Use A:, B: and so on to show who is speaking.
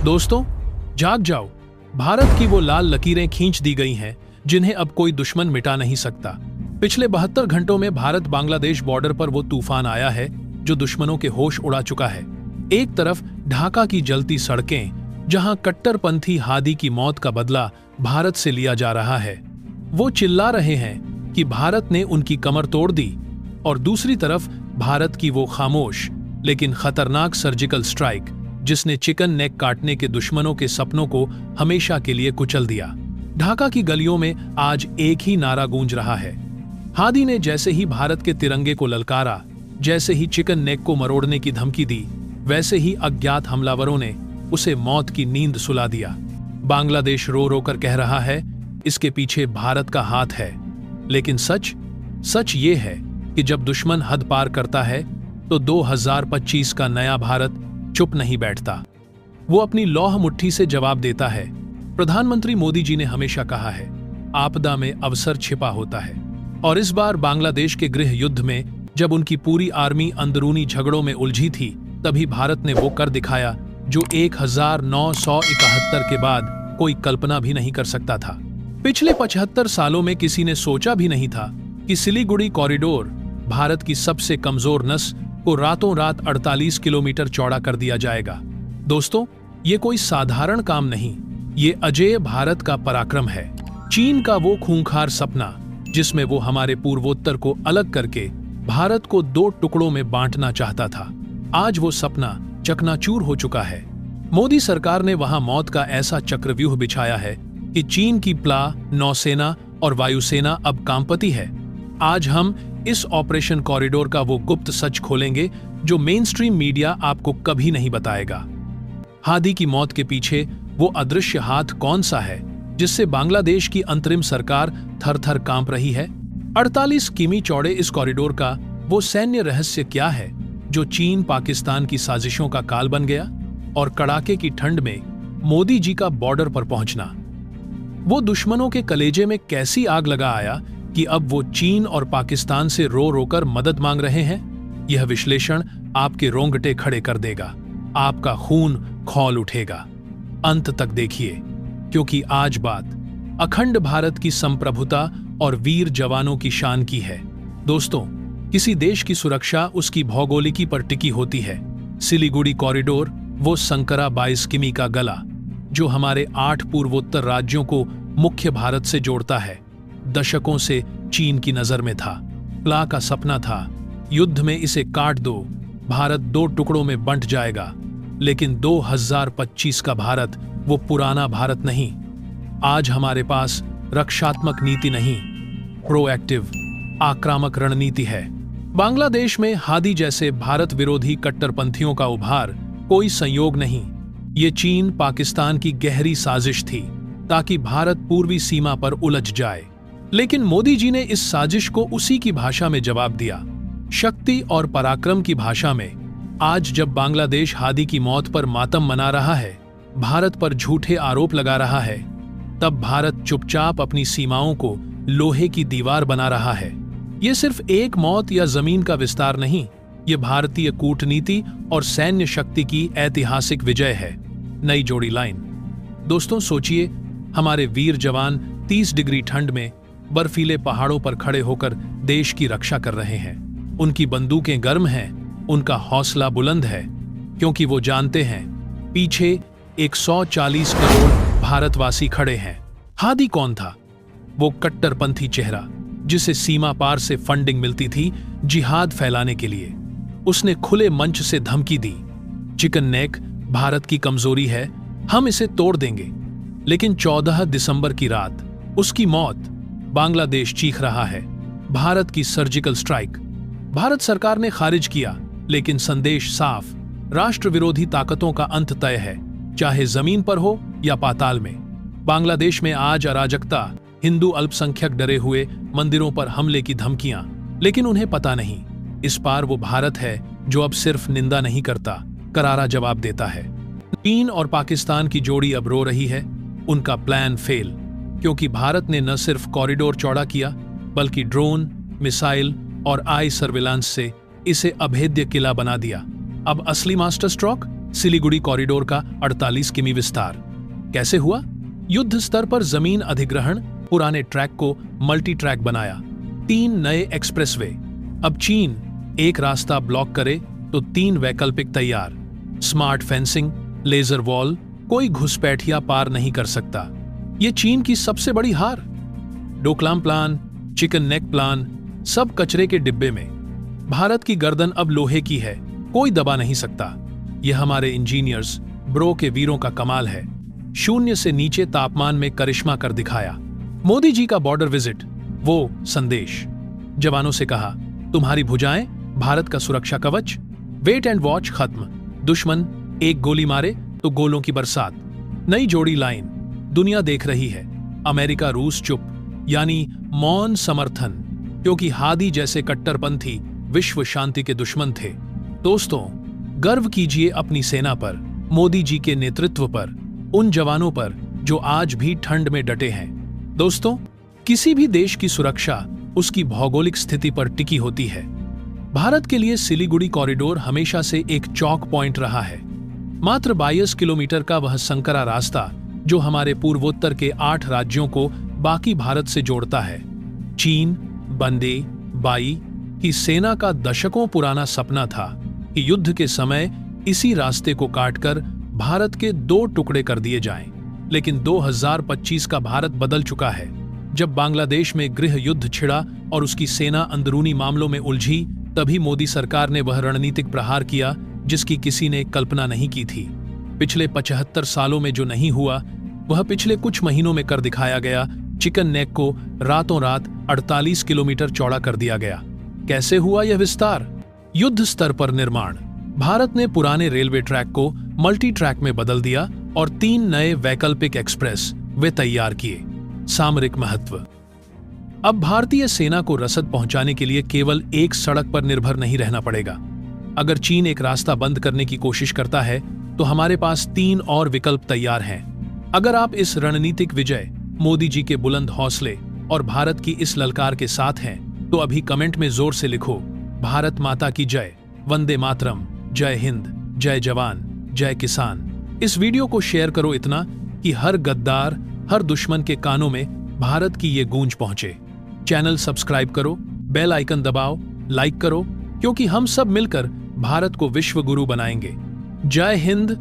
A: दोस्तों, जाग जाओ। भारत की वो लाल लकीरें खींच दी गई हैं जिन्हें अब कोई दुश्मन मिटा नहीं सकता। पिछले 72 घंटों में भारत बांग्लादेश बॉर्डर पर वो तूफान आया है जो दुश्मनों के होश उड़ा चुका है। एक तरफ ढाका की जलती सड़कें, जहां कट्टरपंथी हादी की मौत का बदला भारत से लिया जा रहा है। वो चिल्ला रहे हैं कि भारत ने उनकी कमर तोड़ दी, और दूसरी तरफ भारत की वो खामोश लेकिन खतरनाक सर्जिकल स्ट्राइक जिसने चिकन नेक काटने के दुश्मनों के सपनों को हमेशा के लिए कुचल दिया। ढाका की गलियों में आज एक ही नारा गूंज रहा है। हादी ने जैसे ही भारत के तिरंगे को ललकारा, जैसे ही चिकन नेक को मरोड़ने की धमकी दी, वैसे ही अज्ञात हमलावरों ने उसे मौत की नींद सुला दिया। बांग्लादेश रो रो कर कह रहा है इसके पीछे भारत का हाथ है, लेकिन सच ये है कि जब दुश्मन हद पार करता है तो 2025 का नया भारत चुप नहीं बैठता। वो अपनी लौह मुट्ठी से जवाब देता है। प्रधानमंत्री मोदी जी ने हमेशा कहा है, आपदा में अवसर छिपा होता है। और इस बार बांग्लादेश के गृह युद्ध में जब उनकी पूरी आर्मी अंदरूनी झगड़ों में उलझी थी, तभी भारत ने वो कर दिखाया जो 1971 के बाद कोई कल्पना भी नहीं कर सकता था। पिछले 75 सालों में किसी ने सोचा भी नहीं था कि सिलीगुड़ी कॉरिडोर, भारत की सबसे कमजोर नस को रातों रात 48 किलोमीटर चौड़ा कर दिया जाएगा। दोस्तों, ये कोई साधारण काम नहीं, ये अजेय भारत का पराक्रम है। चीन का वो खूंखार सपना जिसमें वो हमारे पूर्वोत्तर को अलग करके भारत को 2 टुकड़ों में बांटना चाहता था, आज वो सपना चकनाचूर हो चुका है। मोदी सरकार ने वहां मौत का ऐसा चक्रव्यूह बिछाया है कि चीन की प्ला, नौसेना और वायुसेना अब कांपती है। आज हम इस ऑपरेशन कॉरिडोर का वो गुप्त सच खोलेंगे जो मेनस्ट्रीम मीडिया आपको कभी नहीं बताएगा। हादी की मौत के पीछे वो अदृश्य हाथ कौन सा है जिससे बांग्लादेश की अंतरिम सरकार थर-थर कांप रही है? 48 किमी चौड़े इस कॉरिडोर का वो सैन्य रहस्य क्या है जो चीन पाकिस्तान की साजिशों का काल बन गया? और कड़ाके की ठंड में मोदी जी का बॉर्डर पर पहुंचना, वो दुश्मनों के कलेजे में कैसी आग लगा आया कि अब वो चीन और पाकिस्तान से रो रो कर मदद मांग रहे हैं? यह विश्लेषण आपके रोंगटे खड़े कर देगा, आपका खून खौल उठेगा। अंत तक देखिए, क्योंकि आज बात अखंड भारत की संप्रभुता और वीर जवानों की शान की है। दोस्तों, किसी देश की सुरक्षा उसकी भौगोलिकी पर टिकी होती है। सिलीगुड़ी कॉरिडोर वो संकरा 22 किमी का गला जो हमारे 8 पूर्वोत्तर राज्यों को मुख्य भारत से जोड़ता है, दशकों से चीन की नजर में था। प्ला का सपना था, युद्ध में इसे काट दो, भारत 2 टुकड़ों में बंट जाएगा। लेकिन 2025 का भारत वो पुराना भारत नहीं। आज हमारे पास रक्षात्मक नीति नहीं, प्रोएक्टिव आक्रामक रणनीति है। बांग्लादेश में हादी जैसे भारत विरोधी कट्टरपंथियों का उभार कोई संयोग नहीं, ये चीन पाकिस्तान की गहरी साजिश थी ताकि भारत पूर्वी सीमा पर उलझ जाए। लेकिन मोदी जी ने इस साजिश को उसी की भाषा में जवाब दिया, शक्ति और पराक्रम की भाषा में। आज जब बांग्लादेश हादी की मौत पर मातम मना रहा है, भारत पर झूठे आरोप लगा रहा है, तब भारत चुपचाप अपनी सीमाओं को लोहे की दीवार बना रहा है। ये सिर्फ एक मौत या जमीन का विस्तार नहीं, ये भारतीय कूटनीति और सैन्य शक्ति की ऐतिहासिक विजय है। नई जोड़ी लाइन। दोस्तों, सोचिए, हमारे वीर जवान 30 डिग्री ठंड में बर्फीले पहाड़ों पर खड़े होकर देश की रक्षा कर रहे हैं। उनकी बंदूकें गर्म हैं, उनका हौसला बुलंद है, क्योंकि वो जानते हैं पीछे 140 करोड़ भारतवासी खड़े हैं। हादी कौन था? वो कट्टरपंथी चेहरा जिसे सीमा पार से फंडिंग मिलती थी जिहाद फैलाने के लिए। उसने खुले मंच से धमकी दी, चिकन नेक भारत की कमजोरी है, हम इसे तोड़ देंगे। लेकिन 14 दिसंबर की रात उसकी मौत। बांग्लादेश चीख रहा है, भारत की सर्जिकल स्ट्राइक। भारत सरकार ने खारिज किया, लेकिन संदेश साफ, राष्ट्र विरोधी ताकतों का अंत तय है, चाहे जमीन पर हो या पाताल में। बांग्लादेश में आज अराजकता, हिंदू अल्पसंख्यक डरे हुए, मंदिरों पर हमले की धमकियां, लेकिन उन्हें पता नहीं, इस पार वो भारत है जो अब सिर्फ निंदा नहीं करता, करारा जवाब देता है। चीन और पाकिस्तान की जोड़ी अब रो रही है, उनका प्लान फेल, क्योंकि भारत ने न सिर्फ कॉरिडोर चौड़ा किया, बल्कि ड्रोन, मिसाइल और आई सर्विलांस से इसे अभेद्य किला बना दिया। अब असली मास्टर स्ट्रोक, सिलीगुड़ी कॉरिडोर का 48 किमी विस्तार कैसे हुआ? युद्ध स्तर पर जमीन अधिग्रहण, पुराने ट्रैक को मल्टी ट्रैक बनाया, 3 नए एक्सप्रेसवे। अब चीन एक रास्ता ब्लॉक करे तो 3 वैकल्पिक तैयार। स्मार्ट फेंसिंग, लेजर वॉल, कोई घुसपैठिया पार नहीं कर सकता। ये चीन की सबसे बड़ी हार। Doklam plan, chicken neck plan, सब कचरे के डिब्बे में। भारत की गर्दन अब लोहे की है, कोई दबा नहीं सकता। यह हमारे इंजीनियर्स, ब्रो के वीरों का कमाल है। शून्य से नीचे तापमान में करिश्मा कर दिखाया। मोदी जी का बॉर्डर विजिट, वो संदेश। जवानों से कहा, तुम्हारी भुजाएं भारत का सुरक्षा कवच। वेट एंड वॉच खत्म। दुश्मन एक गोली मारे तो गोलों की बरसात। नई जोड़ी लाइन, दुनिया देख रही है। अमेरिका रूस चुप, यानी मौन समर्थन, क्योंकि हादी जैसे कट्टरपंथी विश्व शांति के दुश्मन थे। दोस्तों, गर्व कीजिए अपनी सेना पर, मोदी जी के नेतृत्व पर, उन जवानों पर जो आज भी ठंड में डटे हैं। दोस्तों, किसी भी देश की सुरक्षा उसकी भौगोलिक स्थिति पर टिकी होती है। भारत के लिए सिलीगुड़ी कॉरिडोर हमेशा से एक चौक पॉइंट रहा है। मात्र 22 किलोमीटर का वह संकरा रास्ता जो हमारे पूर्वोत्तर के 8 राज्यों को बाकी भारत से जोड़ता है। चीन, बंदे, बाई की सेना का दशकों पुराना सपना था कि युद्ध के समय इसी रास्ते को काटकर भारत के 2 टुकड़े कर दिए जाएं। लेकिन 2025 का भारत बदल चुका है। जब बांग्लादेश में गृह युद्ध छिड़ा और उसकी सेना अंदरूनी मामलों में उलझी, तभी मोदी सरकार ने वह रणनीतिक प्रहार किया जिसकी किसी ने कल्पना नहीं की थी। पिछले 75 सालों में जो नहीं हुआ, वह पिछले कुछ महीनों में कर दिखाया गया। चिकन नेक को रातों रात 48 किलोमीटर चौड़ा कर दिया गया। कैसे हुआ यह विस्तार? युद्ध स्तर पर निर्माण। भारत ने पुराने रेलवे ट्रैक को मल्टी ट्रैक में बदल दिया और 3 नए वैकल्पिक एक्सप्रेस वे तैयार किए। सामरिक महत्व। अब भारतीय सेना को रसद पहुंचाने के लिए केवल एक सड़क पर निर्भर नहीं रहना पड़ेगा। अगर चीन एक रास्ता बंद करने की कोशिश करता है तो हमारे पास 3 और विकल्प तैयार हैं। अगर आप इस रणनीतिक विजय, मोदी जी के बुलंद हौसले और भारत की इस ललकार के साथ हैं, तो अभी कमेंट में जोर से लिखो, भारत माता की जय, वंदे मातरम, जय हिंद, जय जवान, जय किसान। इस वीडियो को शेयर करो इतना कि हर गद्दार, हर दुश्मन के कानों में भारत की ये गूंज पहुंचे। चैनल सब्सक्राइब करो, बेल आइकन दबाओ, लाइक करो, क्योंकि हम सब मिलकर भारत को विश्व गुरु बनाएंगे। जय हिंद,